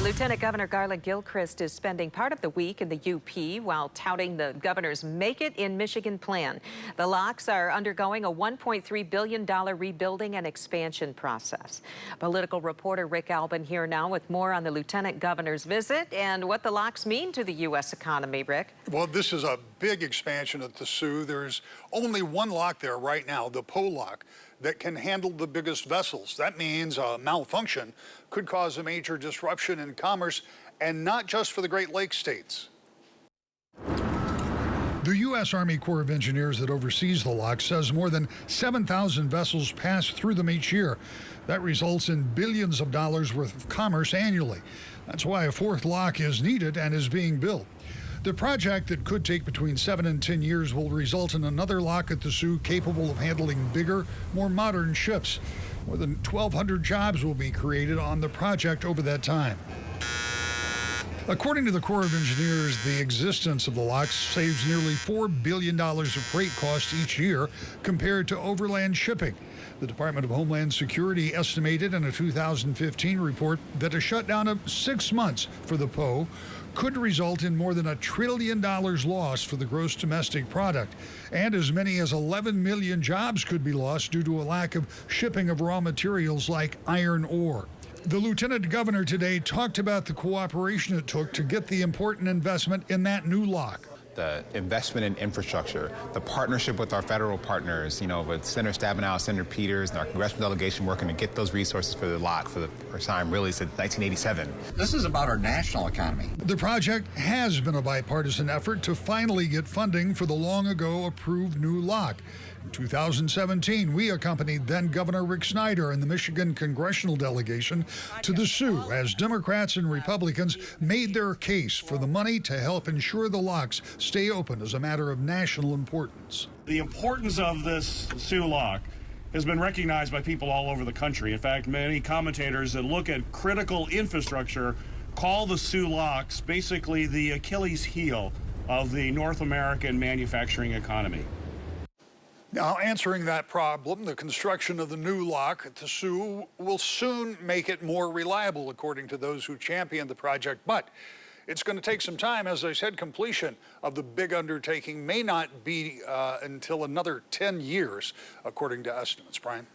Lieutenant Governor Garlin Gilchrist is spending part of the week in the UP while touting the governor's Make It in Michigan plan. The locks are undergoing a $1.3 billion rebuilding and expansion process. Political reporter Rick Albin here now with more on the Lieutenant Governor's visit and what the locks mean to the U.S. economy. Rick? Well, this is a big expansion at the Soo. There's only one lock there right now, the Soo Lock, that can handle the biggest vessels. That means a malfunction could cause a major disruption in commerce, and not just for the Great Lakes states. The U.S. Army Corps of Engineers that oversees the lock says more than 7,000 vessels pass through them each year. That results in billions of dollars worth of commerce annually. That's why a fourth lock is needed and is being built. The project that could take between 7 and 10 years will result in another lock at the Soo capable of handling bigger, more modern ships. More than 1,200 jobs will be created on the project over that time. According to the Corps of Engineers, the existence of the locks saves nearly $4 billion of freight costs each year compared to overland shipping. The Department of Homeland Security estimated in a 2015 report that a shutdown of 6 months for the PO could result in more than $1 trillion lost for the gross domestic product, and as many as 11 million jobs could be lost due to a lack of shipping of raw materials like iron ore. The Lieutenant Governor today talked about the cooperation it took to get the important investment in that new lock. The investment in infrastructure, the partnership with our federal partners, with Senator Stabenow, Senator Peters, and our congressional delegation working to get those resources for the lock for the first time, really, since 1987. This is about our national economy. The project has been a bipartisan effort to finally get funding for the long ago approved new lock. In 2017, we accompanied then Governor Rick Snyder and the Michigan congressional delegation to the Soo as Democrats and Republicans made their case for the money to help ensure the locks stay open as a matter of national importance. The importance of this Soo Lock has been recognized by people all over the country. In fact, many commentators that look at critical infrastructure call the Soo Locks basically the Achilles heel of the North American manufacturing economy. Now, answering that problem, the construction of the new lock at the Soo will soon make it more reliable, according to those who champion the project. But it's going to take some time. As I said, completion of the big undertaking may not be until another 10 years, according to estimates. Brian?